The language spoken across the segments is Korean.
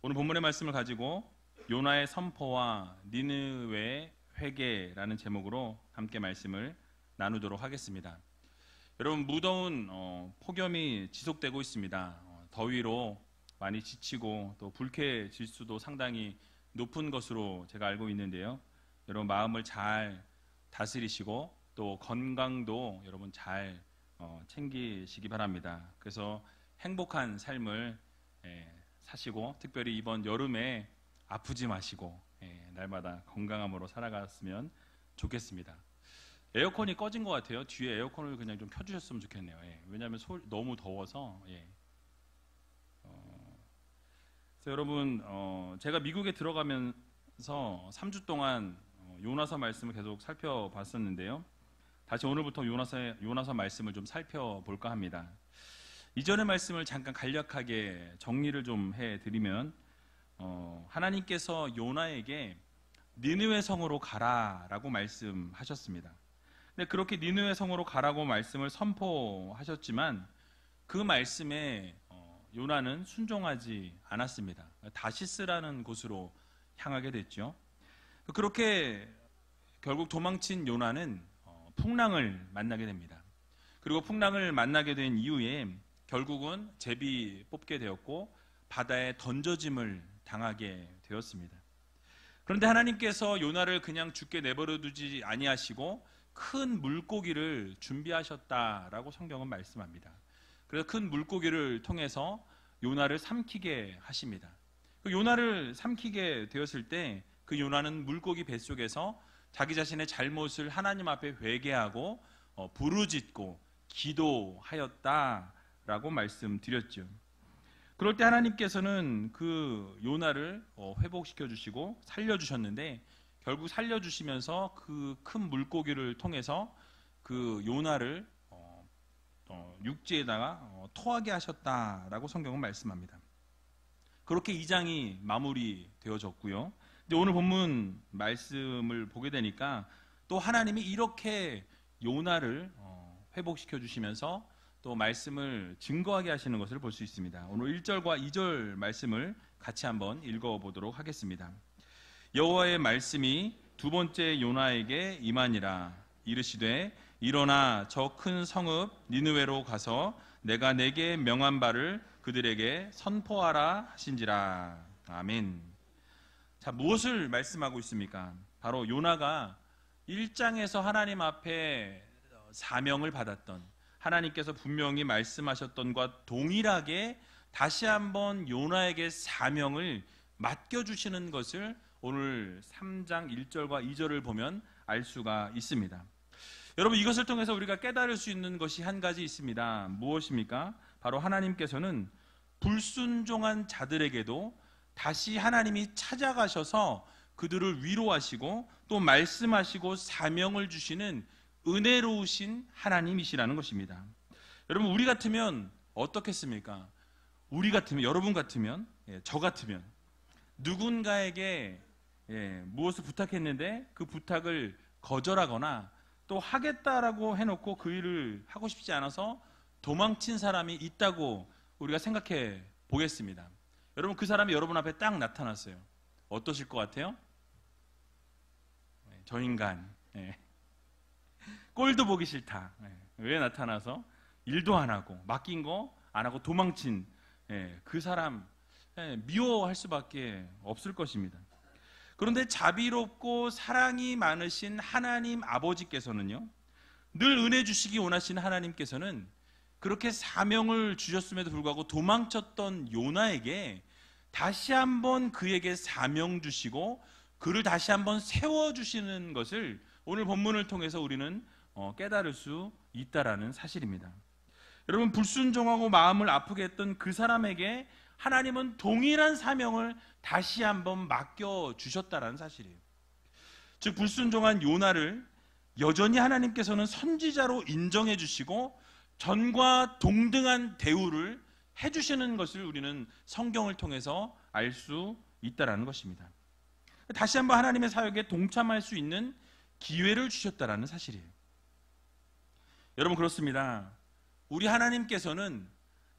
오늘 본문의 말씀을 가지고 요나의 선포와 니느웨의 회개라는 제목으로 함께 말씀을 나누도록 하겠습니다. 여러분, 무더운 폭염이 지속되고 있습니다. 더위로 많이 지치고 또 불쾌 지수도 상당히 높은 것으로 제가 알고 있는데요. 여러분, 마음을 잘 다스리시고 또 건강도 여러분 잘 챙기시기 바랍니다. 그래서 행복한 삶을 사시고 특별히 이번 여름에 아프지 마시고 날마다 건강함으로 살아갔으면 좋겠습니다. 에어컨이 꺼진 것 같아요. 뒤에 에어컨을 그냥 좀 켜주셨으면 좋겠네요. 왜냐하면 너무 더워서. 그래서 여러분, 제가 미국에 들어가면서 3주 동안 요나서 말씀을 계속 살펴봤었는데요. 다시 오늘부터 요나서 말씀을 좀 살펴볼까 합니다. 이전의 말씀을 잠깐 간략하게 정리를 좀 해드리면 하나님께서 요나에게 니느웨 성으로 가라라고 말씀하셨습니다. 근데 그렇게 니느웨 성으로 가라고 말씀을 선포하셨지만 그 말씀에 요나는 순종하지 않았습니다. 다시스라는 곳으로 향하게 됐죠. 그렇게 결국 도망친 요나는 풍랑을 만나게 됩니다. 그리고 풍랑을 만나게 된 이후에 결국은 제비 뽑게 되었고 바다에 던져짐을 당하게 되었습니다. 그런데 하나님께서 요나를 그냥 죽게 내버려 두지 아니하시고 큰 물고기를 준비하셨다라고 성경은 말씀합니다. 그래서 큰 물고기를 통해서 요나를 삼키게 하십니다. 그 요나를 삼키게 되었을 때 그 요나는 물고기 뱃속에서 자기 자신의 잘못을 하나님 앞에 회개하고 부르짖고 기도하였다라고 말씀드렸죠. 그럴 때 하나님께서는 그 요나를 회복시켜 주시고 살려주셨는데 결국 살려주시면서 그 큰 물고기를 통해서 그 요나를 육지에다가 토하게 하셨다라고 성경은 말씀합니다. 그렇게 2장이 마무리되어졌고요. 근데 오늘 본문 말씀을 보게 되니까 또 하나님이 이렇게 요나를 회복시켜 주시면서 또 말씀을 증거하게 하시는 것을 볼 수 있습니다. 오늘 1절과 2절 말씀을 같이 한번 읽어보도록 하겠습니다. 여호와의 말씀이 두 번째 요나에게 임하니라. 이르시되 일어나 저 큰 성읍 니느웨로 가서 내가 내게 명한 바를 그들에게 선포하라 하신지라. 아멘. 자, 무엇을 말씀하고 있습니까? 바로 요나가 1장에서 하나님 앞에 사명을 받았던, 하나님께서 분명히 말씀하셨던과 동일하게 다시 한번 요나에게 사명을 맡겨주시는 것을 오늘 3장 1절과 2절을 보면 알 수가 있습니다. 여러분, 이것을 통해서 우리가 깨달을 수 있는 것이 한 가지 있습니다. 무엇입니까? 바로 하나님께서는 불순종한 자들에게도 다시 하나님이 찾아가셔서 그들을 위로하시고 또 말씀하시고 사명을 주시는 은혜로우신 하나님이시라는 것입니다. 여러분, 우리 같으면 어떻겠습니까? 우리 같으면, 여러분 같으면, 저 같으면 누군가에게 무엇을 부탁했는데 그 부탁을 거절하거나 또 하겠다라고 해놓고 그 일을 하고 싶지 않아서 도망친 사람이 있다고 우리가 생각해 보겠습니다. 여러분, 그 사람이 여러분 앞에 딱 나타났어요. 어떠실 것 같아요? 저 인간 꼴도 보기 싫다. 왜 나타나서 일도 안 하고 맡긴 거 안 하고 도망친 그 사람 미워할 수밖에 없을 것입니다. 그런데 자비롭고 사랑이 많으신 하나님 아버지께서는요, 늘 은혜 주시기 원하시는 하나님께서는 그렇게 사명을 주셨음에도 불구하고 도망쳤던 요나에게 다시 한번 그에게 사명 주시고 그를 다시 한번 세워주시는 것을 오늘 본문을 통해서 우리는 깨달을 수 있다라는 사실입니다. 여러분, 불순종하고 마음을 아프게 했던 그 사람에게 하나님은 동일한 사명을 다시 한번 맡겨주셨다라는 사실이에요. 즉, 불순종한 요나를 여전히 하나님께서는 선지자로 인정해 주시고 전과 동등한 대우를 해주시는 것을 우리는 성경을 통해서 알 수 있다라는 것입니다. 다시 한번 하나님의 사역에 동참할 수 있는 기회를 주셨다라는 사실이에요. 여러분, 그렇습니다. 우리 하나님께서는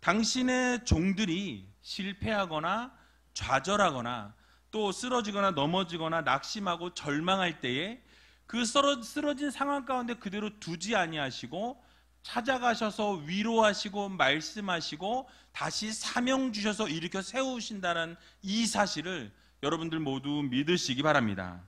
당신의 종들이 실패하거나 좌절하거나 또 쓰러지거나 넘어지거나 낙심하고 절망할 때에 그 쓰러진 상황 가운데 그대로 두지 아니하시고 찾아가셔서 위로하시고 말씀하시고 다시 사명 주셔서 일으켜 세우신다는 이 사실을 여러분들 모두 믿으시기 바랍니다.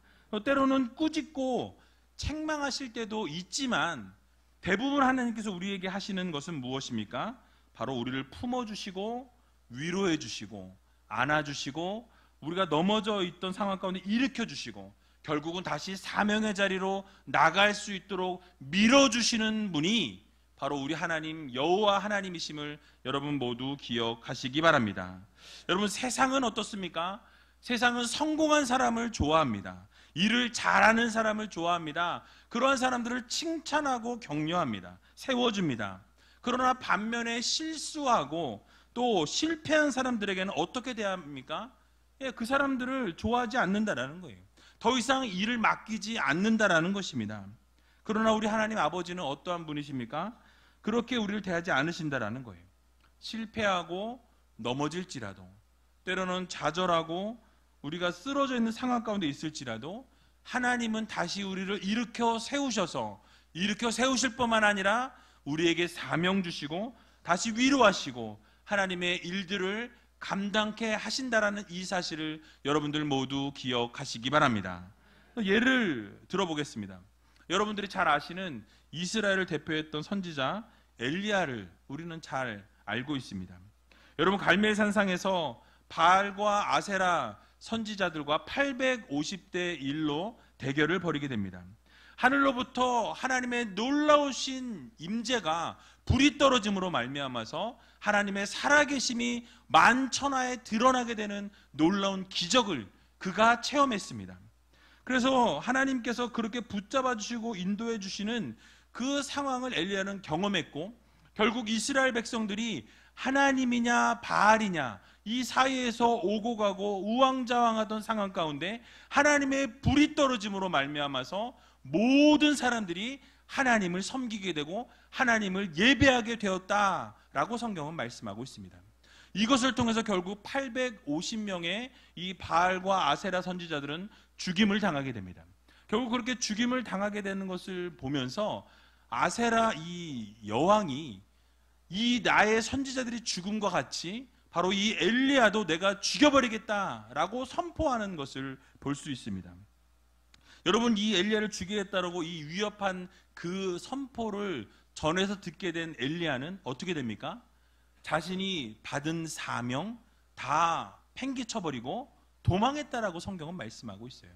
때로는 꾸짖고 책망하실 때도 있지만 대부분 하나님께서 우리에게 하시는 것은 무엇입니까? 바로 우리를 품어주시고 위로해주시고 안아주시고 우리가 넘어져 있던 상황 가운데 일으켜주시고 결국은 다시 사명의 자리로 나갈 수 있도록 밀어주시는 분이 바로 우리 하나님 여호와 하나님이심을 여러분 모두 기억하시기 바랍니다. 여러분, 세상은 어떻습니까? 세상은 성공한 사람을 좋아합니다. 일을 잘하는 사람을 좋아합니다. 그러한 사람들을 칭찬하고 격려합니다. 세워줍니다. 그러나 반면에 실수하고 또 실패한 사람들에게는 어떻게 대합니까? 그 사람들을 좋아하지 않는다라는 거예요. 더 이상 일을 맡기지 않는다라는 것입니다. 그러나 우리 하나님 아버지는 어떠한 분이십니까? 그렇게 우리를 대하지 않으신다라는 거예요. 실패하고 넘어질지라도, 때로는 좌절하고 우리가 쓰러져 있는 상황 가운데 있을지라도 하나님은 다시 우리를 일으켜 세우실 뿐만 아니라 우리에게 사명 주시고 다시 위로하시고 하나님의 일들을 감당케 하신다라는 이 사실을 여러분들 모두 기억하시기 바랍니다. 예를 들어보겠습니다. 여러분들이 잘 아시는 이스라엘을 대표했던 선지자 엘리야를 우리는 잘 알고 있습니다. 여러분, 갈멜산상에서 바알과 아세라 선지자들과 850대 1로 대결을 벌이게 됩니다. 하늘로부터 하나님의 놀라우신 임재가 불이 떨어짐으로 말미암아서 하나님의 살아계심이 만천하에 드러나게 되는 놀라운 기적을 그가 체험했습니다. 그래서 하나님께서 그렇게 붙잡아 주시고 인도해 주시는 그 상황을 엘리야는 경험했고, 결국 이스라엘 백성들이 하나님이냐 바알이냐 이 사이에서 오고 가고 우왕좌왕하던 상황 가운데 하나님의 불이 떨어짐으로 말미암아서 모든 사람들이 하나님을 섬기게 되고 하나님을 예배하게 되었다라고 성경은 말씀하고 있습니다. 이것을 통해서 결국 850명의 이 바알과 아세라 선지자들은 죽임을 당하게 됩니다. 결국 그렇게 죽임을 당하게 되는 것을 보면서 아세라 이 여왕이 이 나의 선지자들이 죽음과 같이 바로 이 엘리야도 내가 죽여버리겠다라고 선포하는 것을 볼 수 있습니다. 여러분, 이 엘리야를 죽이겠다라고 이 위협한 그 선포를 전해서 듣게 된 엘리야는 어떻게 됩니까? 자신이 받은 사명 다 팽개쳐버리고 도망했다라고 성경은 말씀하고 있어요.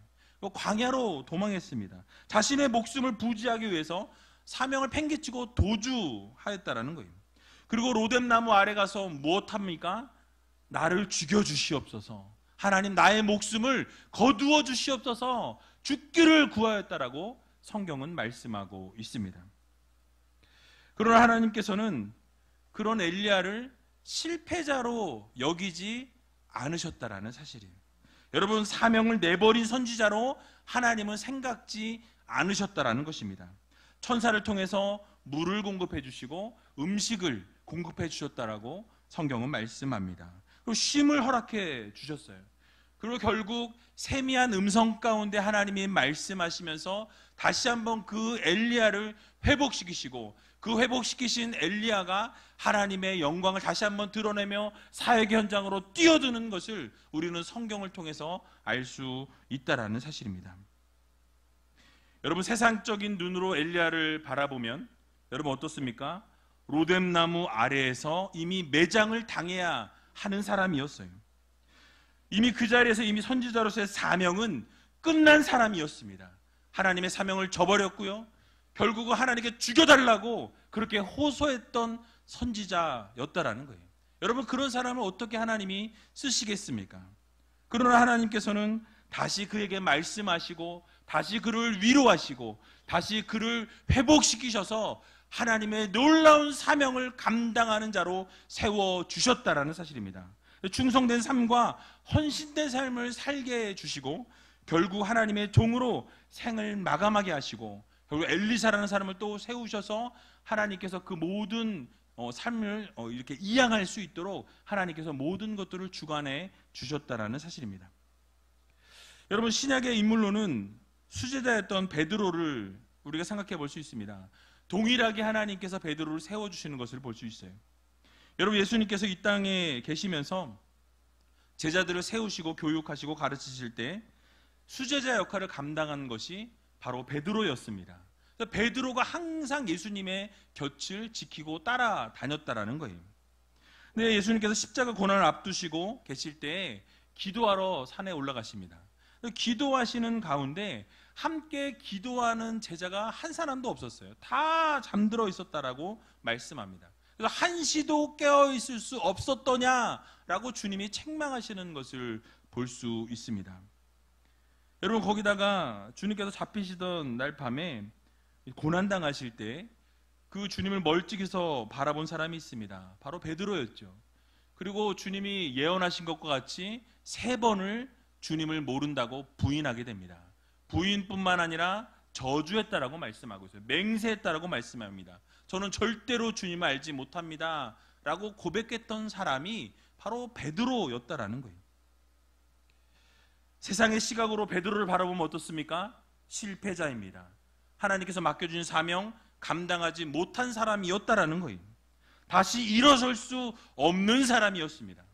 광야로 도망했습니다. 자신의 목숨을 부지하기 위해서 사명을 팽개치고 도주하였다라는 거예요. 그리고 로뎀나무 아래 가서 무엇합니까? 나를 죽여주시옵소서, 하나님 나의 목숨을 거두어 주시옵소서, 죽기를 구하였다라고 성경은 말씀하고 있습니다. 그러나 하나님께서는 그런 엘리야를 실패자로 여기지 않으셨다라는 사실이에요. 여러분, 사명을 내버린 선지자로 하나님은 생각지 않으셨다라는 것입니다. 천사를 통해서 물을 공급해 주시고 음식을 공급해 주셨다라고 성경은 말씀합니다. 그리고 쉼을 허락해 주셨어요. 그리고 결국 세미한 음성 가운데 하나님이 말씀하시면서 다시 한번 그 엘리야를 회복시키시고 그 회복시키신 엘리야가 하나님의 영광을 다시 한번 드러내며 사역 현장으로 뛰어드는 것을 우리는 성경을 통해서 알 수 있다라는 사실입니다. 여러분, 세상적인 눈으로 엘리야를 바라보면 여러분 어떻습니까? 로뎀나무 아래에서 이미 매장을 당해야 하는 사람이었어요. 이미 그 자리에서 이미 선지자로서의 사명은 끝난 사람이었습니다. 하나님의 사명을 저버렸고요, 결국은 하나님께 죽여달라고 그렇게 호소했던 선지자였다라는 거예요. 여러분, 그런 사람을 어떻게 하나님이 쓰시겠습니까? 그러나 하나님께서는 다시 그에게 말씀하시고 다시 그를 위로하시고 다시 그를 회복시키셔서 하나님의 놀라운 사명을 감당하는 자로 세워주셨다라는 사실입니다. 충성된 삶과 헌신된 삶을 살게 해주시고 결국 하나님의 종으로 생을 마감하게 하시고 결국 엘리사라는 사람을 또 세우셔서 하나님께서 그 모든 삶을 이렇게 이양할 수 있도록 하나님께서 모든 것들을 주관해 주셨다라는 사실입니다. 여러분, 신약의 인물로는 수제자였던 베드로를 우리가 생각해 볼 수 있습니다. 동일하게 하나님께서 베드로를 세워주시는 것을 볼 수 있어요. 여러분, 예수님께서 이 땅에 계시면서 제자들을 세우시고 교육하시고 가르치실 때 수제자 역할을 감당한 것이 바로 베드로였습니다. 베드로가 항상 예수님의 곁을 지키고 따라다녔다라는 거예요. 근데 예수님께서 십자가 고난을 앞두시고 계실 때 기도하러 산에 올라가십니다. 기도하시는 가운데 함께 기도하는 제자가 한 사람도 없었어요. 다 잠들어 있었다라고 말씀합니다. 그래서 한시도 깨어 있을 수 없었더냐라고 주님이 책망하시는 것을 볼 수 있습니다. 여러분, 거기다가 주님께서 잡히시던 날 밤에 고난당하실 때 그 주님을 멀찍이서 바라본 사람이 있습니다. 바로 베드로였죠. 그리고 주님이 예언하신 것과 같이 3번을 주님을 모른다고 부인하게 됩니다. 부인뿐만 아니라 저주했다라고 말씀하고 있어요. 맹세했다라고 말씀합니다. 저는 절대로 주님을 알지 못합니다 라고 고백했던 사람이 바로 베드로였다라는 거예요. 세상의 시각으로 베드로를 바라보면 어떻습니까? 실패자입니다. 하나님께서 맡겨주신 사명 감당하지 못한 사람이었다라는 거예요. 다시 일어설 수 없는 사람이었습니다.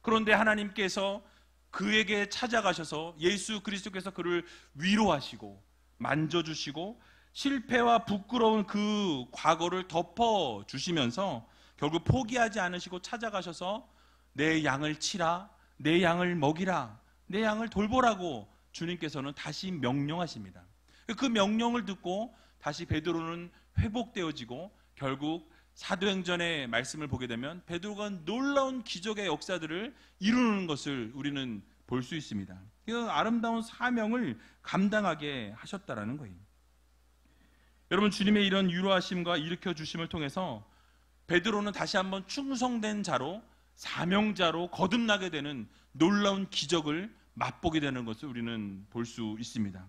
그런데 하나님께서 그에게 찾아가셔서 예수 그리스도께서 그를 위로하시고 만져주시고 실패와 부끄러운 그 과거를 덮어주시면서 결국 포기하지 않으시고 찾아가셔서 내 양을 치라, 내 양을 먹이라, 내 양을 돌보라고 주님께서는 다시 명령하십니다. 그 명령을 듣고 다시 베드로는 회복되어지고 결국 사도행전의 말씀을 보게 되면 베드로가 놀라운 기적의 역사들을 이루는 것을 우리는 볼 수 있습니다. 그 아름다운 사명을 감당하게 하셨다라는 거예요. 여러분, 주님의 이런 위로하심과 일으켜 주심을 통해서 베드로는 다시 한번 충성된 자로, 사명자로 거듭나게 되는 놀라운 기적을 맛보게 되는 것을 우리는 볼 수 있습니다.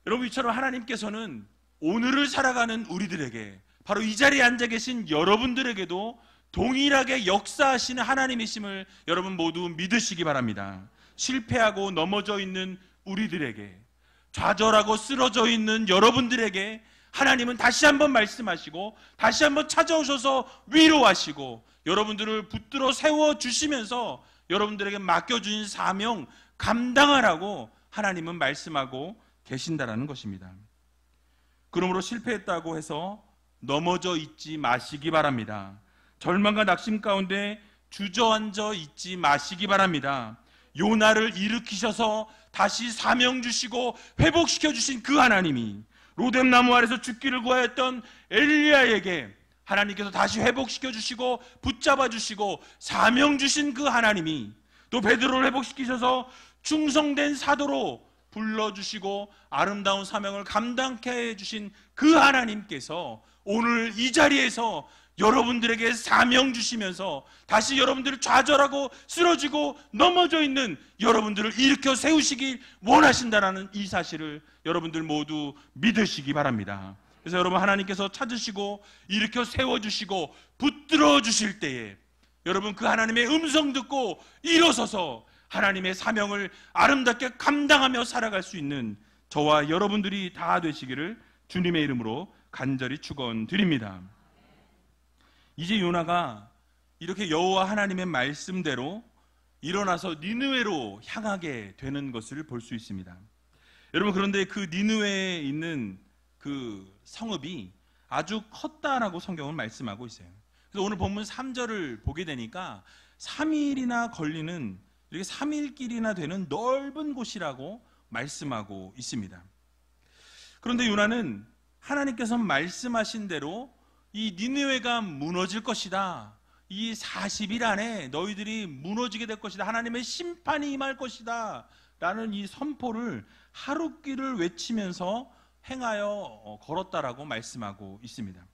여러분, 이처럼 하나님께서는 오늘을 살아가는 우리들에게, 바로 이 자리에 앉아 계신 여러분들에게도 동일하게 역사하시는 하나님이심을 여러분 모두 믿으시기 바랍니다. 실패하고 넘어져 있는 우리들에게, 좌절하고 쓰러져 있는 여러분들에게 하나님은 다시 한번 말씀하시고 다시 한번 찾아오셔서 위로하시고 여러분들을 붙들어 세워주시면서 여러분들에게 맡겨주신 사명 감당하라고 하나님은 말씀하고 계신다라는 것입니다. 그러므로 실패했다고 해서 넘어져 있지 마시기 바랍니다. 절망과 낙심 가운데 주저앉아 있지 마시기 바랍니다. 요나를 일으키셔서 다시 사명 주시고 회복시켜 주신 그 하나님이 로뎀나무 아래서 죽기를 구하였던 엘리야에게 하나님께서 다시 회복시켜 주시고 붙잡아 주시고 사명 주신 그 하나님이 또 베드로를 회복시키셔서 충성된 사도로 불러주시고 아름다운 사명을 감당케 해주신 그 하나님께서 오늘 이 자리에서 여러분들에게 사명 주시면서 다시 여러분들을 좌절하고 쓰러지고 넘어져 있는 여러분들을 일으켜 세우시길 원하신다라는 이 사실을 여러분들 모두 믿으시기 바랍니다. 그래서 여러분, 하나님께서 찾으시고 일으켜 세워주시고 붙들어 주실 때에 여러분 그 하나님의 음성 듣고 일어서서 하나님의 사명을 아름답게 감당하며 살아갈 수 있는 저와 여러분들이 다 되시기를 주님의 이름으로 간절히 축원드립니다. 이제 요나가 이렇게 여호와 하나님의 말씀대로 일어나서 니느웨로 향하게 되는 것을 볼 수 있습니다. 여러분, 그런데 그 니느웨에 있는 그 성읍이 아주 컸다라고 성경은 말씀하고 있어요. 그래서 오늘 본문 3절을 보게 되니까 3일이나 걸리는, 이렇게 3일길이나 되는 넓은 곳이라고 말씀하고 있습니다. 그런데 요나는 하나님께서 말씀하신 대로 이 니느웨가 무너질 것이다, 이 40일 안에 너희들이 무너지게 될 것이다, 하나님의 심판이 임할 것이다 라는 이 선포를 하룻길을 외치면서 행하여 걸었다라고 말씀하고 있습니다.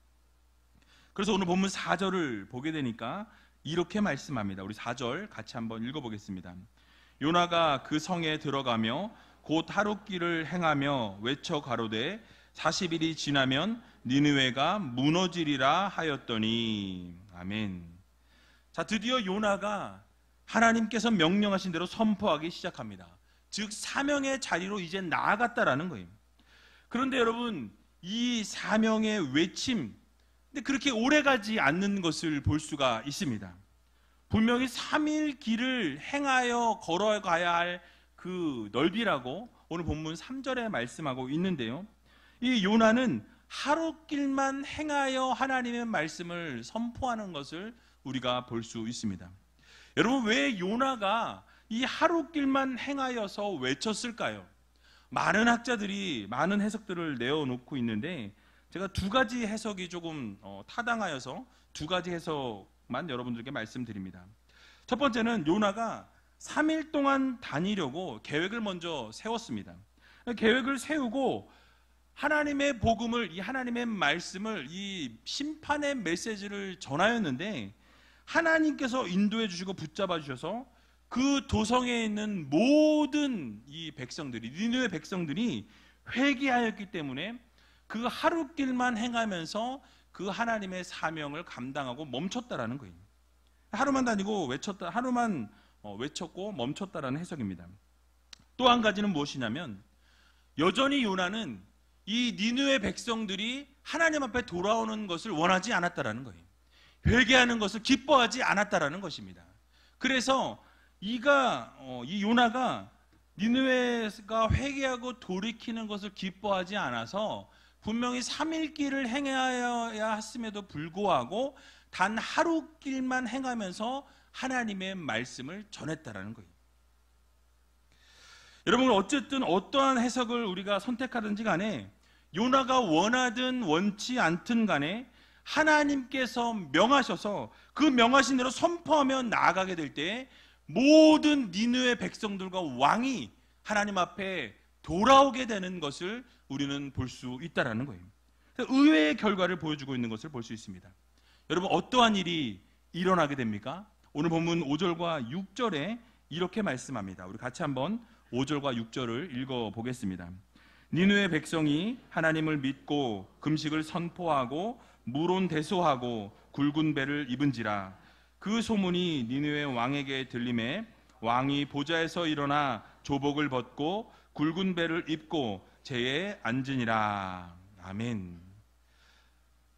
그래서 오늘 본문 4절을 보게 되니까 이렇게 말씀합니다. 우리 4절 같이 한번 읽어보겠습니다. 요나가 그 성에 들어가며 곧 하룻길을 행하며 외쳐 가로되 40일이 지나면 니느웨가 무너지리라 하였더니. 아멘. 자, 드디어 요나가 하나님께서 명령하신 대로 선포하기 시작합니다. 즉 사명의 자리로 이제 나아갔다라는 거예요. 그런데 여러분, 이 사명의 외침, 근데 그렇게 오래가지 않는 것을 볼 수가 있습니다. 분명히 3일 길을 행하여 걸어가야 할 그 넓이라고 오늘 본문 3절에 말씀하고 있는데요, 이 요나는 하루 길만 행하여 하나님의 말씀을 선포하는 것을 우리가 볼 수 있습니다. 여러분, 왜 요나가 이 하루 길만 행하여서 외쳤을까요? 많은 학자들이 많은 해석들을 내어놓고 있는데, 제가 두 가지 해석이 조금 타당하여서 두 가지 해석만 여러분들께 말씀드립니다. 첫 번째는 요나가 3일 동안 다니려고 계획을 먼저 세웠습니다. 계획을 세우고 하나님의 복음을, 이 하나님의 말씀을, 이 심판의 메시지를 전하였는데, 하나님께서 인도해 주시고 붙잡아 주셔서 그 도성에 있는 모든 이 백성들이, 니느웨 백성들이 회개하였기 때문에 그 하루길만 행하면서 그 하나님의 사명을 감당하고 멈췄다라는 거예요. 하루만 다니고 외쳤다, 하루만 외쳤고 멈췄다라는 해석입니다. 또 한 가지는 무엇이냐면, 여전히 요나는 이 니느웨 백성들이 하나님 앞에 돌아오는 것을 원하지 않았다라는 거예요. 회개하는 것을 기뻐하지 않았다라는 것입니다. 그래서 이 요나가 니느웨가 회개하고 돌이키는 것을 기뻐하지 않아서 분명히 3일 길을 행해야 했음에도 불구하고 단 하루 길만 행하면서 하나님의 말씀을 전했다라는 거예요. 여러분, 어쨌든 어떠한 해석을 우리가 선택하든지 간에, 요나가 원하든 원치 않든 간에 하나님께서 명하셔서 그 명하신 대로 선포하며 나아가게 될 때 모든 니느웨 백성들과 왕이 하나님 앞에 돌아오게 되는 것을 우리는 볼 수 있다라는 거예요. 의외의 결과를 보여주고 있는 것을 볼 수 있습니다. 여러분, 어떠한 일이 일어나게 됩니까? 오늘 본문 5절과 6절에 이렇게 말씀합니다. 우리 같이 한번 5절과 6절을 읽어보겠습니다. 니느웨 백성이 하나님을 믿고 금식을 선포하고 물온대소하고 굵은 배를 입은지라. 그 소문이 니느웨 왕에게 들림에 왕이 보좌에서 일어나 조복을 벗고 굵은 배를 입고 제에 앉으니라. 아멘.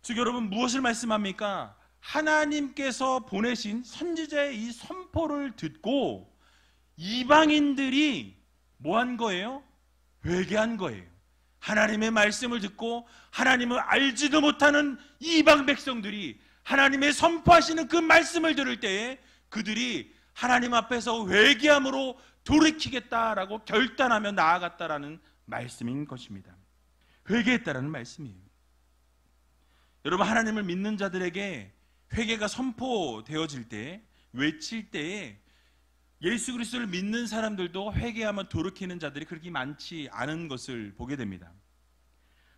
즉 여러분, 무엇을 말씀합니까? 하나님께서 보내신 선지자의 이 선포를 듣고 이방인들이 뭐 한 거예요? 회개한 거예요. 하나님의 말씀을 듣고 하나님을 알지도 못하는 이방 백성들이 하나님의 선포하시는 그 말씀을 들을 때에 그들이 하나님 앞에서 회개함으로 돌이키겠다라고 결단하며 나아갔다라는 말씀인 것입니다. 회개했다라는 말씀이에요. 여러분, 하나님을 믿는 자들에게 회개가 선포되어질 때, 외칠 때에 예수 그리스도를 믿는 사람들도 회개하며 돌이키는 자들이 그렇게 많지 않은 것을 보게 됩니다.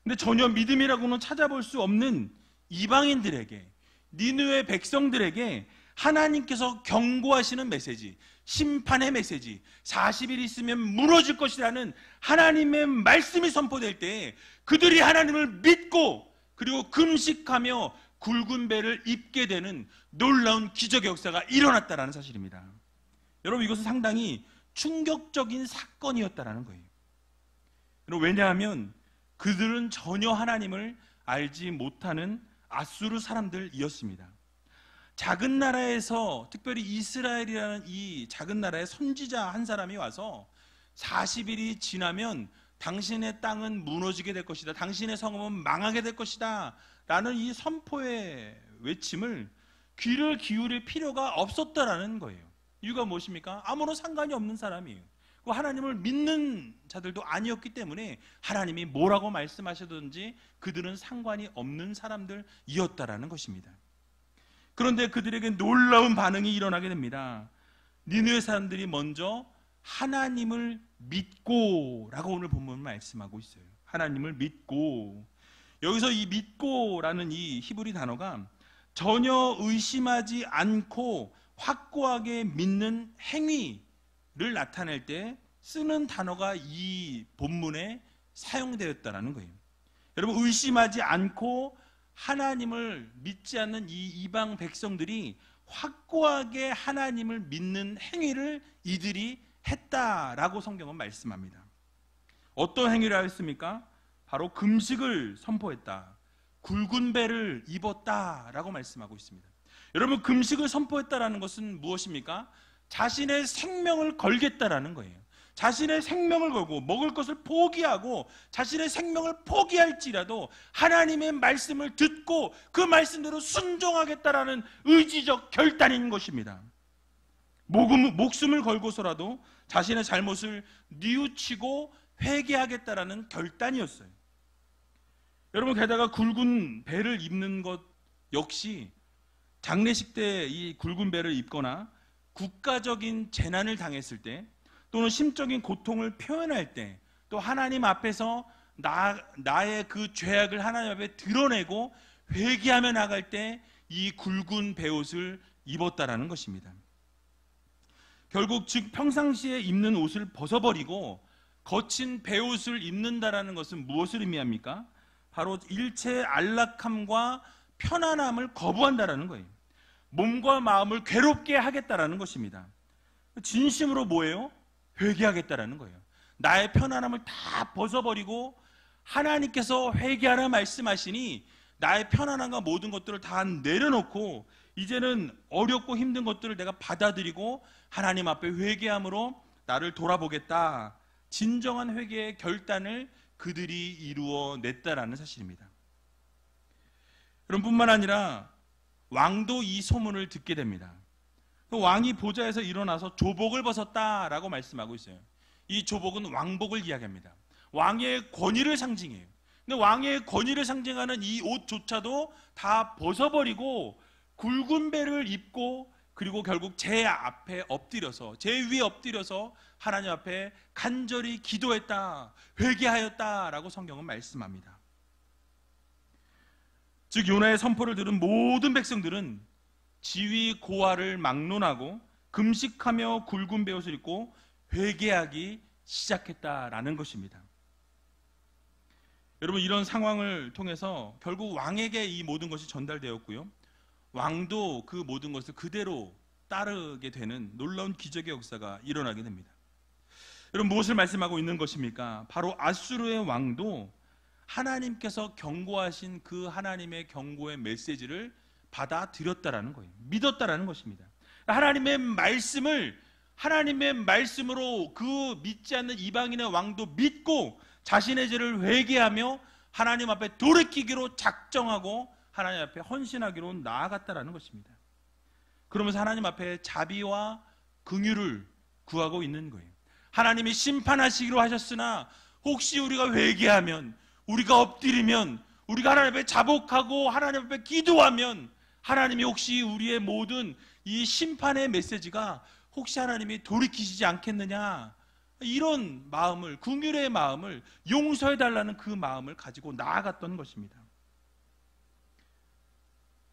근데 전혀 믿음이라고는 찾아볼 수 없는 이방인들에게, 니느웨 백성들에게 하나님께서 경고하시는 메시지, 심판의 메시지, 40일 있으면 무너질 것이라는 하나님의 말씀이 선포될 때 그들이 하나님을 믿고 그리고 금식하며 굵은 배를 입게 되는 놀라운 기적의 역사가 일어났다는 사실입니다. 여러분, 이것은 상당히 충격적인 사건이었다는 거예요. 여러분, 왜냐하면 그들은 전혀 하나님을 알지 못하는 아수르 사람들이었습니다. 작은 나라에서, 특별히 이스라엘이라는 이 작은 나라에 선지자 한 사람이 와서 40일이 지나면 당신의 땅은 무너지게 될 것이다, 당신의 성읍은 망하게 될 것이다 라는 이 선포의 외침을 귀를 기울일 필요가 없었다라는 거예요. 이유가 무엇입니까? 아무런 상관이 없는 사람이에요. 하나님을 믿는 자들도 아니었기 때문에 하나님이 뭐라고 말씀하시든지 그들은 상관이 없는 사람들이었다라는 것입니다. 그런데 그들에게 놀라운 반응이 일어나게 됩니다. 니느웨 사람들이 먼저 하나님을 믿고 라고 오늘 본문은 말씀하고 있어요. 하나님을 믿고. 여기서 이 믿고라는 이 히브리 단어가 전혀 의심하지 않고 확고하게 믿는 행위를 나타낼 때 쓰는 단어가 이 본문에 사용되었다라는 거예요. 여러분, 의심하지 않고 하나님을 믿지 않는 이 이방 백성들이 확고하게 하나님을 믿는 행위를 이들이 했다라고 성경은 말씀합니다. 어떤 행위를 하였습니까? 바로 금식을 선포했다, 굵은 배를 입었다라고 말씀하고 있습니다. 여러분, 금식을 선포했다라는 것은 무엇입니까? 자신의 생명을 걸겠다라는 거예요. 자신의 생명을 걸고 먹을 것을 포기하고 자신의 생명을 포기할지라도 하나님의 말씀을 듣고 그 말씀대로 순종하겠다라는 의지적 결단인 것입니다. 목숨을 걸고서라도 자신의 잘못을 뉘우치고 회개하겠다라는 결단이었어요. 여러분, 게다가 굵은 배를 입는 것 역시 장례식 때 이 굵은 배를 입거나 국가적인 재난을 당했을 때 또는 심적인 고통을 표현할 때, 또 하나님 앞에서 나의 그 죄악을 하나님 앞에 드러내고 회개하며 나갈 때 이 굵은 베옷을 입었다라는 것입니다. 결국 즉 평상시에 입는 옷을 벗어버리고 거친 베옷을 입는다라는 것은 무엇을 의미합니까? 바로 일체의 안락함과 편안함을 거부한다라는 거예요. 몸과 마음을 괴롭게 하겠다라는 것입니다. 진심으로 뭐예요? 회개하겠다라는 거예요. 나의 편안함을 다 벗어버리고 하나님께서 회개하라 말씀하시니 나의 편안함과 모든 것들을 다 내려놓고 이제는 어렵고 힘든 것들을 내가 받아들이고 하나님 앞에 회개함으로 나를 돌아보겠다. 진정한 회개의 결단을 그들이 이루어냈다라는 사실입니다. 여러분, 뿐만 아니라 왕도 이 소문을 듣게 됩니다. 왕이 보좌에서 일어나서 조복을 벗었다라고 말씀하고 있어요. 이 조복은 왕복을 이야기합니다. 왕의 권위를 상징해요. 근데 왕의 권위를 상징하는 이 옷조차도 다 벗어버리고 굵은 배를 입고 그리고 결국 제 앞에 엎드려서, 제 위에 엎드려서 하나님 앞에 간절히 기도했다, 회개하였다라고 성경은 말씀합니다. 즉 요나의 선포를 들은 모든 백성들은 지위 고하를 막론하고 금식하며 굵은 베옷을 입고 회개하기 시작했다라는 것입니다. 여러분, 이런 상황을 통해서 결국 왕에게 이 모든 것이 전달되었고요, 왕도 그 모든 것을 그대로 따르게 되는 놀라운 기적의 역사가 일어나게 됩니다. 여러분, 무엇을 말씀하고 있는 것입니까? 바로 아수르의 왕도 하나님께서 경고하신 그 하나님의 경고의 메시지를 받아들였다라는 거예요. 믿었다라는 것입니다. 하나님의 말씀으로 그 믿지 않는 이방인의 왕도 믿고 자신의 죄를 회개하며 하나님 앞에 돌이키기로 작정하고 하나님 앞에 헌신하기로 나아갔다라는 것입니다. 그러면서 하나님 앞에 자비와 긍휼을 구하고 있는 거예요. 하나님이 심판하시기로 하셨으나 혹시 우리가 회개하면, 우리가 엎드리면, 우리가 하나님 앞에 자복하고 하나님 앞에 기도하면 하나님이 혹시 우리의 모든 이 심판의 메시지가 혹시 하나님이 돌이키시지 않겠느냐, 이런 마음을, 긍휼의 마음을, 용서해달라는 그 마음을 가지고 나아갔던 것입니다.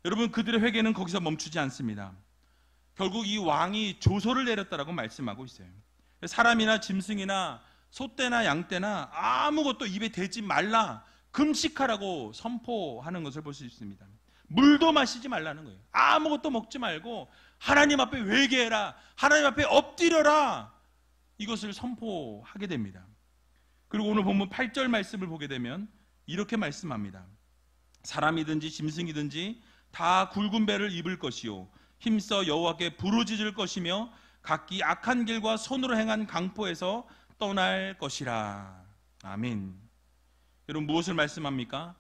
여러분, 그들의 회개는 거기서 멈추지 않습니다. 결국 이 왕이 조서를 내렸다라고 말씀하고 있어요. 사람이나 짐승이나 소떼나 양떼나 아무것도 입에 대지 말라, 금식하라고 선포하는 것을 볼 수 있습니다. 물도 마시지 말라는 거예요. 아무것도 먹지 말고 하나님 앞에 회개해라, 하나님 앞에 엎드려라, 이것을 선포하게 됩니다. 그리고 오늘 본문 8절 말씀을 보게 되면 이렇게 말씀합니다. 사람이든지 짐승이든지 다 굵은 배를 입을 것이요 힘써 여호와께 부르짖을 것이며 각기 악한 길과 손으로 행한 강포에서 떠날 것이라. 아멘. 여러분, 무엇을 말씀합니까?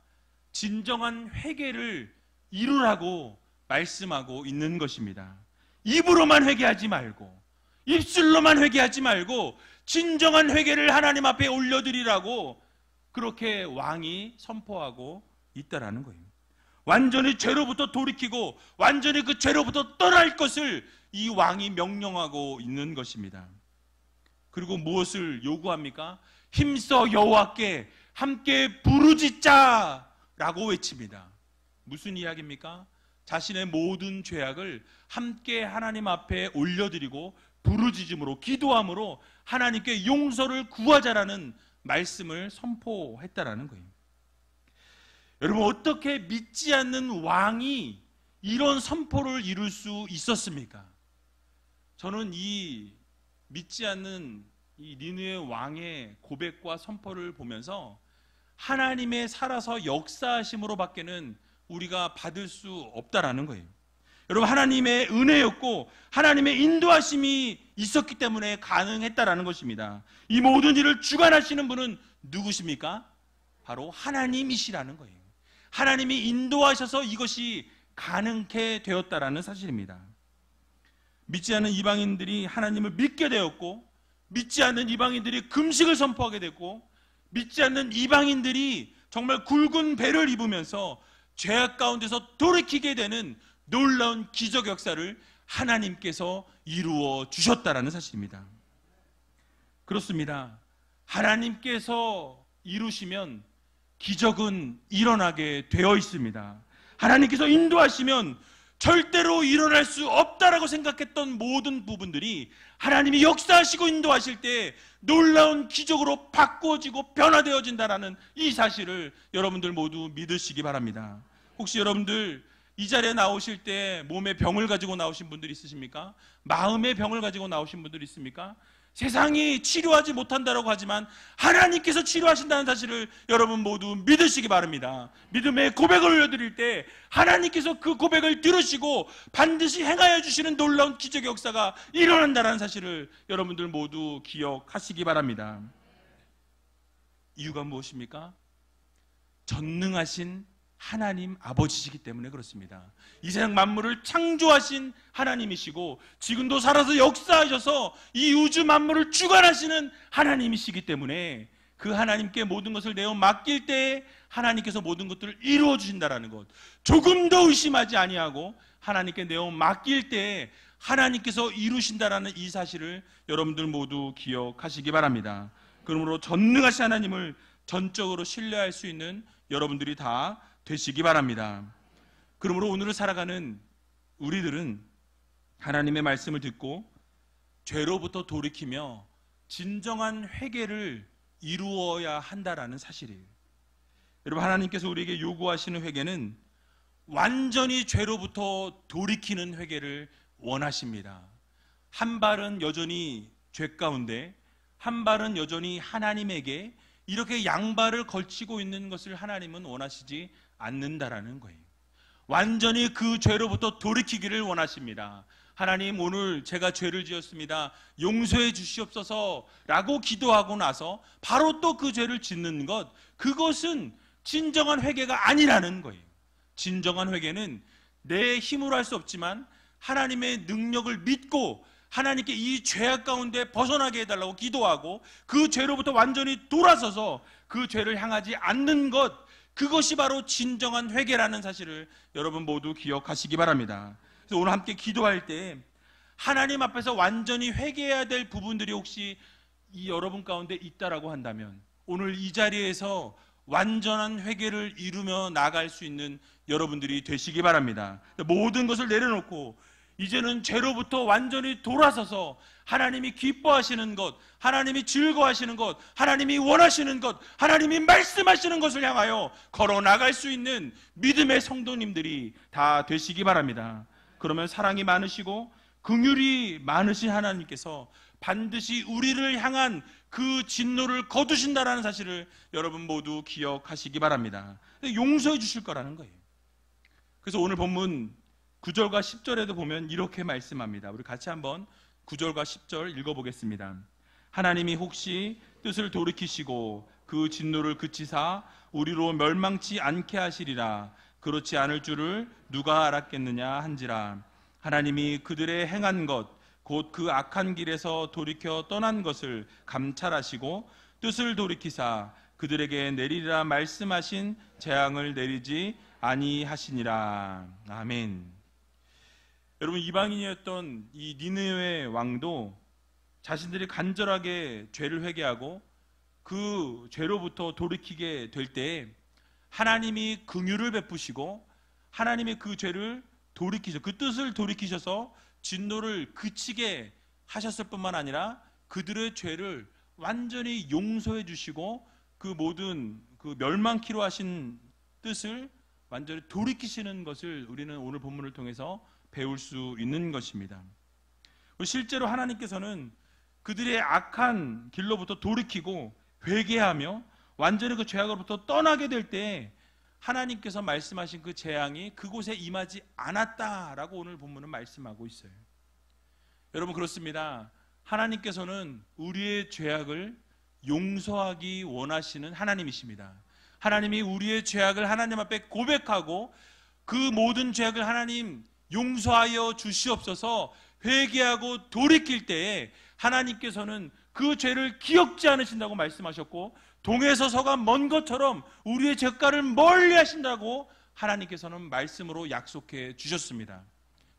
진정한 회개를 이루라고 말씀하고 있는 것입니다. 입으로만 회개하지 말고, 입술로만 회개하지 말고 진정한 회개를 하나님 앞에 올려드리라고 그렇게 왕이 선포하고 있다라는 거예요. 완전히 죄로부터 돌이키고 완전히 그 죄로부터 떠날 것을 이 왕이 명령하고 있는 것입니다. 그리고 무엇을 요구합니까? 힘써 여호와께 함께 부르짖자라고 외칩니다. 무슨 이야기입니까? 자신의 모든 죄악을 함께 하나님 앞에 올려드리고 부르짖음으로, 기도함으로 하나님께 용서를 구하자라는 말씀을 선포했다라는 거예요. 여러분, 어떻게 믿지 않는 왕이 이런 선포를 이룰 수 있었습니까? 저는 이 믿지 않는 이 니느웨 왕의 고백과 선포를 보면서 하나님의 살아서 역사하심으로 밖에는 우리가 받을 수 없다라는 거예요. 여러분, 하나님의 은혜였고 하나님의 인도하심이 있었기 때문에 가능했다라는 것입니다. 이 모든 일을 주관하시는 분은 누구십니까? 바로 하나님이시라는 거예요. 하나님이 인도하셔서 이것이 가능케 되었다라는 사실입니다. 믿지 않는 이방인들이 하나님을 믿게 되었고, 믿지 않는 이방인들이 금식을 선포하게 됐고, 믿지 않는 이방인들이 정말 굵은 배를 입으면서 죄악 가운데서 돌이키게 되는 놀라운 기적 역사를 하나님께서 이루어 주셨다라는 사실입니다. 그렇습니다. 하나님께서 이루시면 기적은 일어나게 되어 있습니다. 하나님께서 인도하시면 절대로 일어날 수 없다라고 생각했던 모든 부분들이 하나님이 역사하시고 인도하실 때 놀라운 기적으로 바꾸어지고 변화되어진다라는 이 사실을 여러분들 모두 믿으시기 바랍니다. 혹시 여러분들 이 자리에 나오실 때 몸에 병을 가지고 나오신 분들 있으십니까? 마음의 병을 가지고 나오신 분들 있습니까? 세상이 치료하지 못한다고 하지만 하나님께서 치료하신다는 사실을 여러분 모두 믿으시기 바랍니다. 믿음의 고백을 올려드릴 때 하나님께서 그 고백을 들으시고 반드시 행하여 주시는 놀라운 기적의 역사가 일어난다는 사실을 여러분들 모두 기억하시기 바랍니다. 이유가 무엇입니까? 전능하신 하나님 아버지시기 때문에 그렇습니다. 이 세상 만물을 창조하신 하나님이시고 지금도 살아서 역사하셔서 이 우주 만물을 주관하시는 하나님이시기 때문에 그 하나님께 모든 것을 내어 맡길 때 하나님께서 모든 것들을 이루어 주신다라는 것, 조금 더 의심하지 아니하고 하나님께 내어 맡길 때 하나님께서 이루신다라는 이 사실을 여러분들 모두 기억하시기 바랍니다. 그러므로 전능하신 하나님을 전적으로 신뢰할 수 있는 여러분들이 다 되시기 바랍니다. 그러므로 오늘을 살아가는 우리들은 하나님의 말씀을 듣고 죄로부터 돌이키며 진정한 회개를 이루어야 한다라는 사실이에요. 여러분, 하나님께서 우리에게 요구하시는 회개는 완전히 죄로부터 돌이키는 회개를 원하십니다. 한 발은 여전히 죄 가운데, 한 발은 여전히 하나님에게 이렇게 양발을 걸치고 있는 것을 하나님은 원하시지 않는다라는 거예요. 완전히 그 죄로부터 돌이키기를 원하십니다. 하나님, 오늘 제가 죄를 지었습니다. 용서해 주시옵소서 라고 기도하고 나서 바로 또 그 죄를 짓는 것, 그것은 진정한 회개가 아니라는 거예요. 진정한 회개는 내 힘으로 할 수 없지만 하나님의 능력을 믿고 하나님께 이 죄악 가운데 벗어나게 해달라고 기도하고 그 죄로부터 완전히 돌아서서 그 죄를 향하지 않는 것, 그것이 바로 진정한 회개라는 사실을 여러분 모두 기억하시기 바랍니다. 그래서 오늘 함께 기도할 때 하나님 앞에서 완전히 회개해야 될 부분들이 혹시 이 여러분 가운데 있다라고 한다면 오늘 이 자리에서 완전한 회개를 이루며 나갈 수 있는 여러분들이 되시기 바랍니다. 모든 것을 내려놓고 이제는 죄로부터 완전히 돌아서서 하나님이 기뻐하시는 것, 하나님이 즐거워하시는 것, 하나님이 원하시는 것, 하나님이 말씀하시는 것을 향하여 걸어나갈 수 있는 믿음의 성도님들이 다 되시기 바랍니다. 그러면 사랑이 많으시고 긍휼이 많으신 하나님께서 반드시 우리를 향한 그 진노를 거두신다라는 사실을 여러분 모두 기억하시기 바랍니다. 용서해 주실 거라는 거예요. 그래서 오늘 본문 9절과 10절에도 보면 이렇게 말씀합니다. 우리 같이 한번 9절과 10절 읽어보겠습니다. 하나님이 혹시 뜻을 돌이키시고 그 진노를 그치사 우리로 멸망치 않게 하시리라. 그렇지 않을 줄을 누가 알았겠느냐 한지라. 하나님이 그들의 행한 것 곧 그 악한 길에서 돌이켜 떠난 것을 감찰하시고 뜻을 돌이키사 그들에게 내리리라 말씀하신 재앙을 내리지 아니하시니라. 아멘. 여러분, 이방인이었던 이 니느웨 왕도 자신들이 간절하게 죄를 회개하고 그 죄로부터 돌이키게 될 때 하나님이 긍휼을 베푸시고 하나님이 그 죄를 돌이키셔, 그 뜻을 돌이키셔서 진노를 그치게 하셨을 뿐만 아니라 그들의 죄를 완전히 용서해 주시고 그 모든 그 멸망키로 하신 뜻을 완전히 돌이키시는 것을 우리는 오늘 본문을 통해서 배울 수 있는 것입니다. 실제로 하나님께서는 그들의 악한 길로부터 돌이키고 회개하며 완전히 그 죄악으로부터 떠나게 될 때 하나님께서 말씀하신 그 재앙이 그곳에 임하지 않았다라고 오늘 본문은 말씀하고 있어요. 여러분, 그렇습니다. 하나님께서는 우리의 죄악을 용서하기 원하시는 하나님이십니다. 하나님이 우리의 죄악을 하나님 앞에 고백하고 그 모든 죄악을 하나님 용서하여 주시옵소서 회개하고 돌이킬 때에 하나님께서는 그 죄를 기억지 않으신다고 말씀하셨고, 동에서 서가 먼 것처럼 우리의 죄가를 멀리 하신다고 하나님께서는 말씀으로 약속해 주셨습니다.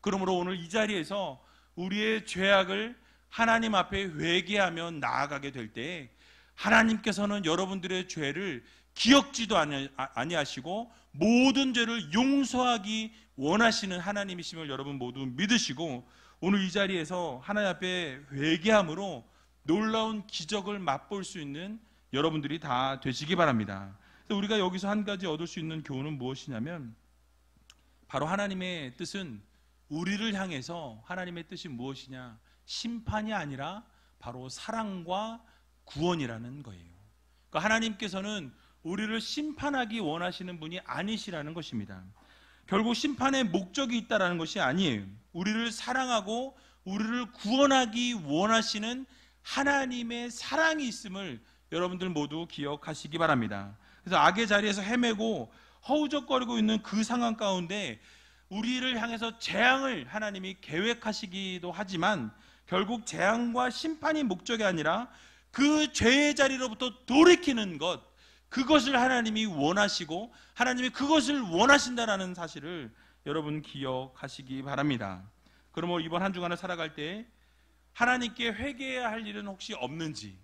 그러므로 오늘 이 자리에서 우리의 죄악을 하나님 앞에 회개하며 나아가게 될 때 하나님께서는 여러분들의 죄를 기억지도 아니하시고 모든 죄를 용서하기 원하시는 하나님이심을 여러분 모두 믿으시고, 오늘 이 자리에서 하나님 앞에 회개함으로 놀라운 기적을 맛볼 수 있는 여러분들이 다 되시기 바랍니다. 그래서 우리가 여기서 한 가지 얻을 수 있는 교훈은 무엇이냐면, 바로 하나님의 뜻은 우리를 향해서 하나님의 뜻이 무엇이냐, 심판이 아니라 바로 사랑과 구원이라는 거예요. 그러니까 하나님께서는 우리를 심판하기 원하시는 분이 아니시라는 것입니다. 결국 심판의 목적이 있다라는 것이 아니에요. 우리를 사랑하고 우리를 구원하기 원하시는 하나님의 사랑이 있음을 여러분들 모두 기억하시기 바랍니다. 그래서 악의 자리에서 헤매고 허우적거리고 있는 그 상황 가운데 우리를 향해서 재앙을 하나님이 계획하시기도 하지만 결국 재앙과 심판이 목적이 아니라 그 죄의 자리로부터 돌이키는 것, 그것을 하나님이 원하시고 하나님이 그것을 원하신다는 사실을 여러분 기억하시기 바랍니다. 그러므로 이번 한 주간을 살아갈 때 하나님께 회개해야 할 일은 혹시 없는지,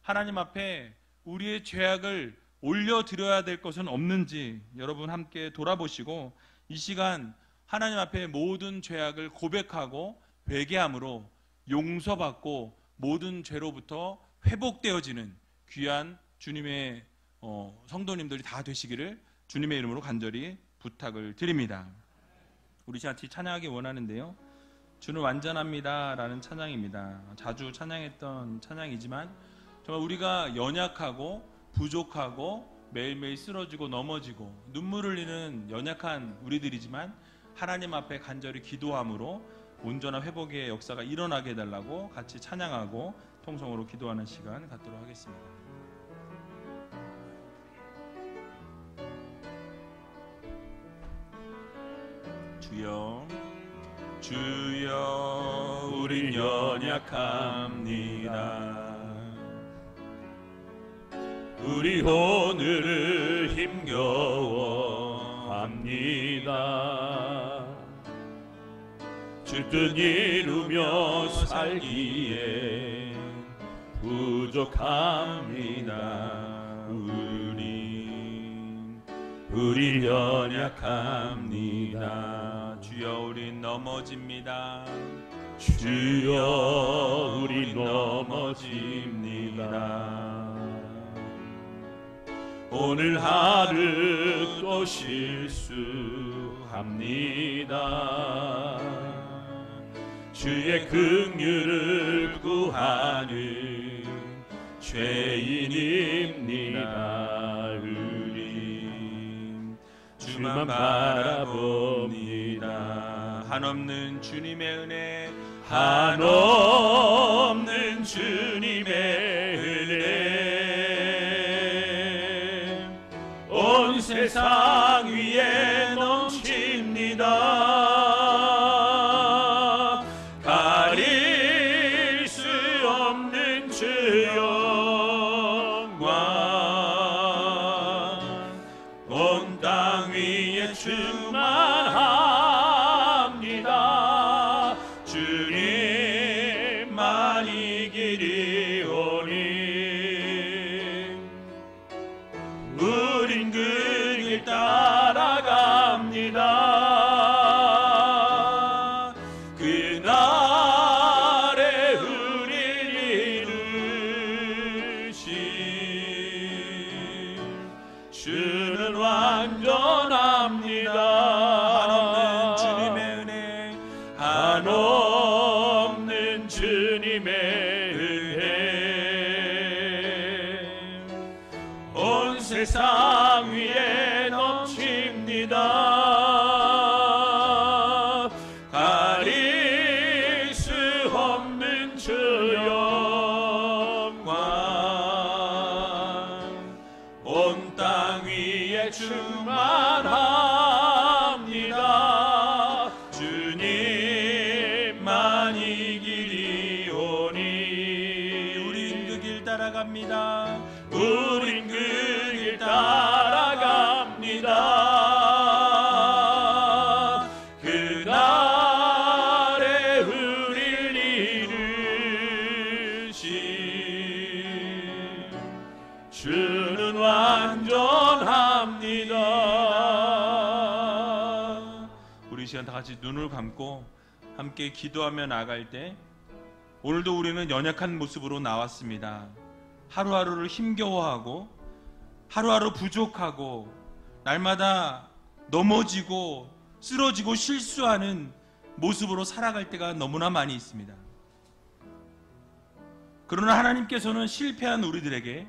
하나님 앞에 우리의 죄악을 올려드려야 될 것은 없는지 여러분 함께 돌아보시고, 이 시간 하나님 앞에 모든 죄악을 고백하고 회개함으로 용서받고 모든 죄로부터 회복되어지는 귀한 주님의 성도님들이 다 되시기를 주님의 이름으로 간절히 부탁을 드립니다. 우리 같이 찬양하기 원하는데요, 주는 완전합니다 라는 찬양입니다. 자주 찬양했던 찬양이지만 정말 우리가 연약하고 부족하고 매일매일 쓰러지고 넘어지고 눈물 흘리는 연약한 우리들이지만 하나님 앞에 간절히 기도함으로 온전한 회복의 역사가 일어나게 해달라고 같이 찬양하고 통성으로 기도하는 시간 갖도록 하겠습니다. 주여, 주여, 우린 연약합니다. 우리 오늘을 힘겨워합니다. 주 뜻 이루며 살기에 부족합니다. 우리 연약합니다. 주여, 우리 넘어집니다. 주여, 우리 넘어집니다. 오늘 하루 또 실수합니다. 주의 긍휼을 구하는 죄인입니다. 우리 주만 바라봅니다. 한없는 주님의 은혜, 한없는 주님의 은혜, 온 세상 위에 넘칩니다. 가릴 수 없는 주 영광, 온 땅 위에 충만합니다. 주님만 이기리오니 우린 그 길 따라갑니다. 따라갑니다. 우린 그 길 따라갑니다. 그날에 우릴 이루신 주는 완전합니다. 우리 이 시간 다 같이 눈을 감고 함께 기도하며 나아갈 때, 오늘도 우리는 연약한 모습으로 나왔습니다. 하루하루를 힘겨워하고 하루하루 부족하고 날마다 넘어지고 쓰러지고 실수하는 모습으로 살아갈 때가 너무나 많이 있습니다. 그러나 하나님께서는 실패한 우리들에게,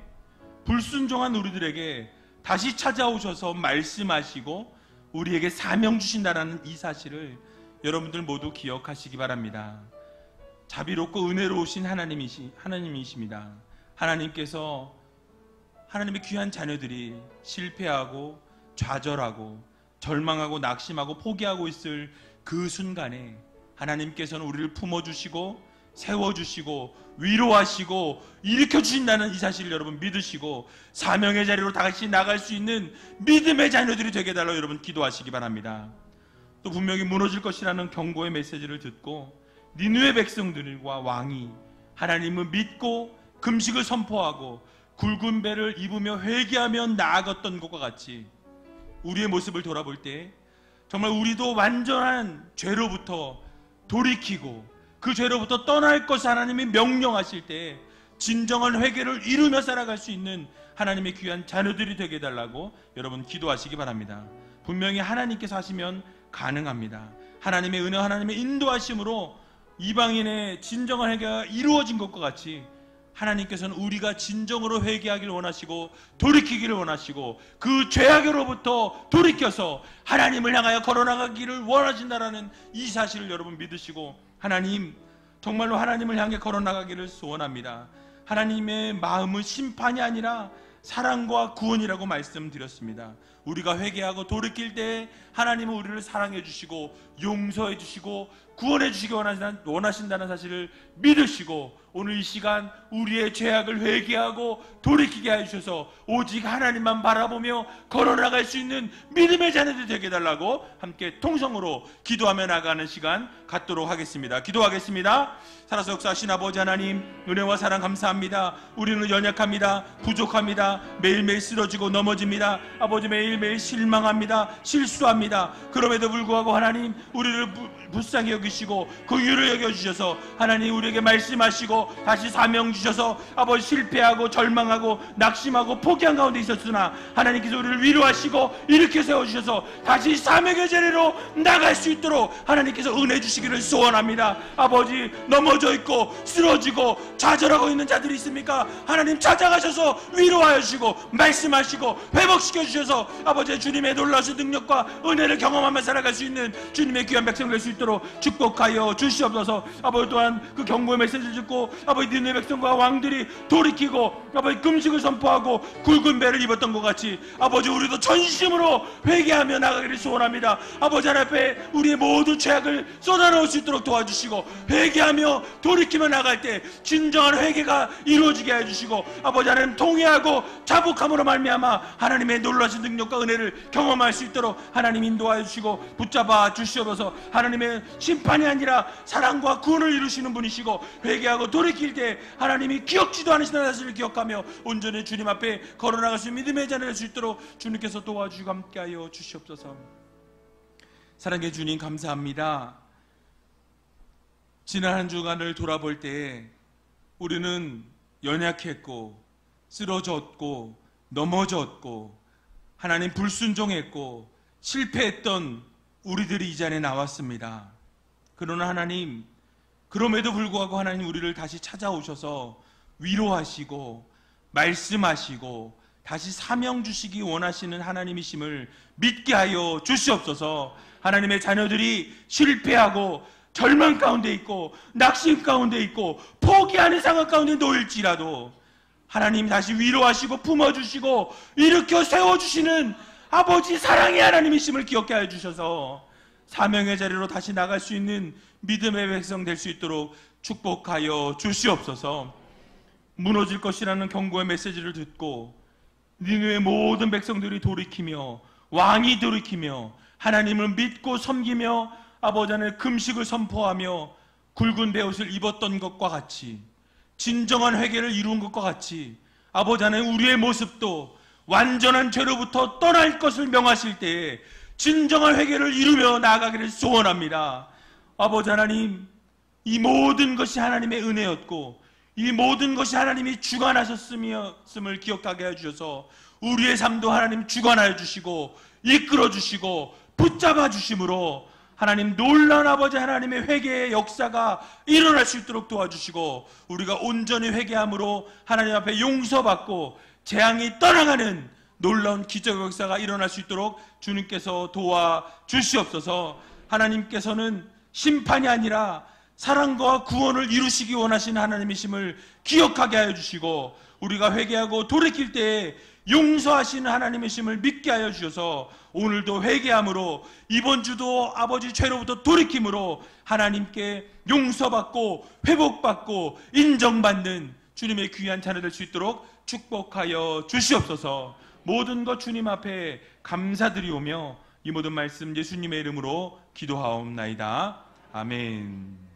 불순종한 우리들에게 다시 찾아오셔서 말씀하시고 우리에게 사명 주신다는 이 사실을 여러분들 모두 기억하시기 바랍니다. 자비롭고 은혜로우신 하나님이십니다. 하나님께서 하나님의 귀한 자녀들이 실패하고 좌절하고 절망하고 낙심하고 포기하고 있을 그 순간에 하나님께서는 우리를 품어주시고 세워주시고 위로하시고 일으켜주신다는 이 사실을 여러분 믿으시고 사명의 자리로 다시 나갈 수 있는 믿음의 자녀들이 되게 해달라고 여러분 기도하시기 바랍니다. 또 분명히 무너질 것이라는 경고의 메시지를 듣고 니느웨 백성들과 왕이 하나님을 믿고 금식을 선포하고 굵은 배를 입으며 회개하며 나아갔던 것과 같이 우리의 모습을 돌아볼 때 정말 우리도 완전한 죄로부터 돌이키고 그 죄로부터 떠날 것을 하나님이 명령하실 때 진정한 회개를 이루며 살아갈 수 있는 하나님의 귀한 자녀들이 되게 해달라고 여러분 기도하시기 바랍니다. 분명히 하나님께서 하시면 가능합니다. 하나님의 은혜, 하나님의 인도하심으로 이방인의 진정한 회개가 이루어진 것과 같이 하나님께서는 우리가 진정으로 회개하기를 원하시고 돌이키기를 원하시고 그 죄악으로부터 돌이켜서 하나님을 향하여 걸어나가기를 원하신다라는 이 사실을 여러분 믿으시고 하나님, 정말로 하나님을 향해 걸어나가기를 소원합니다. 하나님의 마음은 심판이 아니라 사랑과 구원이라고 말씀드렸습니다. 우리가 회개하고 돌이킬 때 하나님은 우리를 사랑해 주시고 용서해 주시고 구원해 주시기 원하신다는 사실을 믿으시고 오늘 이 시간 우리의 죄악을 회개하고 돌이키게 해주셔서 오직 하나님만 바라보며 걸어나갈 수 있는 믿음의 자녀들이 되게 해달라고 함께 통성으로 기도하며 나가는 시간 갖도록 하겠습니다. 기도하겠습니다. 살아서 역사하신 아버지 하나님, 은혜와 사랑 감사합니다. 우리는 연약합니다. 부족합니다. 매일매일 쓰러지고 넘어집니다. 아버지, 매일매일 실망합니다. 실수합니다. 그럼에도 불구하고 하나님, 우리를 불쌍히 여기시고 긍휼을 여겨주셔서 하나님 우리에게 말씀하시고 다시 사명 주셔서 아버지, 실패하고 절망하고 낙심하고 포기한 가운데 있었으나 하나님께서 우리를 위로하시고 일으켜 세워주셔서 다시 사명의 자리로 나갈 수 있도록 하나님께서 은혜 주시기를 소원합니다. 아버지, 넘어져 있고 쓰러지고 좌절하고 있는 자들이 있습니까? 하나님 찾아가셔서 위로하여 주시고 말씀하시고 회복시켜 주셔서 아버지, 주님의 놀라운 능력과 은혜를 경험하며 살아갈 수 있는 주님의 귀한 백성 될 수 있도록 축복하여 주시옵소서. 아버지, 또한 그 경고의 메시지를 듣고 아버지, 니느웨 백성과 왕들이 돌이키고 아버지, 금식을 선포하고 굵은 배를 입었던 것 같이 아버지, 우리도 전심으로 회개하며 나가기를 소원합니다. 아버지, 하나님 앞에 우리의 모든 죄악을 쏟아놓을 수 있도록 도와주시고 회개하며 돌이키며 나갈 때 진정한 회개가 이루어지게 해주시고 아버지 하나님, 통회하고 자복함으로 말미암아 하나님의 놀라신 능력과 은혜를 경험할 수 있도록 하나님 인도하여 주시고 붙잡아 주시옵소서. 하나님의 심판이 아니라 사랑과 구원을 이루시는 분이시고 회개하고 돌이킬 때 하나님이 기억지도 않으시는 사실을 기억하며 온전히 주님 앞에 걸어나갈 수 있는 믿음의 자녀 될 수 있도록 주님께서 도와주시고 함께하여 주시옵소서. 사랑의 주님, 감사합니다. 지난 한 주간을 돌아볼 때 우리는 연약했고 쓰러졌고 넘어졌고 하나님 불순종했고 실패했던 우리들이 이 자리에 나왔습니다. 그러나 하나님, 그럼에도 불구하고 하나님 우리를 다시 찾아오셔서 위로하시고 말씀하시고 다시 사명 주시기 원하시는 하나님이심을 믿게 하여 주시옵소서. 하나님의 자녀들이 실패하고 절망 가운데 있고 낙심 가운데 있고 포기하는 상황 가운데 놓일지라도 하나님 다시 위로하시고 품어주시고 일으켜 세워주시는 아버지 사랑의 하나님이심을 기억해 하여 주셔서 사명의 자리로 다시 나갈 수 있는 믿음의 백성 될 수 있도록 축복하여 주시옵소서. 무너질 것이라는 경고의 메시지를 듣고 니느웨의 모든 백성들이 돌이키며 왕이 돌이키며 하나님을 믿고 섬기며 아버지 안에 금식을 선포하며 굵은 베옷을 입었던 것과 같이, 진정한 회개를 이룬 것과 같이 아버지 안에 우리의 모습도 완전한 죄로부터 떠날 것을 명하실 때에 진정한 회개를 이루며 나아가기를 소원합니다. 아버지 하나님, 이 모든 것이 하나님의 은혜였고 이 모든 것이 하나님이 주관하셨음을 기억하게 해주셔서 우리의 삶도 하나님 주관하여 주시고 이끌어 주시고 붙잡아 주심으로 하나님 놀라운 아버지 하나님의 회개의 역사가 일어날 수 있도록 도와주시고 우리가 온전히 회개함으로 하나님 앞에 용서받고 재앙이 떠나가는 놀라운 기적 역사가 일어날 수 있도록 주님께서 도와주시옵소서. 하나님께서는 심판이 아니라 사랑과 구원을 이루시기 원하시는 하나님이심을 기억하게 하여 주시고 우리가 회개하고 돌이킬 때에 용서하시는 하나님이심을 믿게 하여 주셔서 오늘도 회개함으로 이번 주도 아버지 죄로부터 돌이킴으로 하나님께 용서받고 회복받고 인정받는 주님의 귀한 자녀 될 수 있도록 축복하여 주시옵소서. 모든 것 주님 앞에 감사드리오며 이 모든 말씀 예수님의 이름으로 기도하옵나이다. 아멘.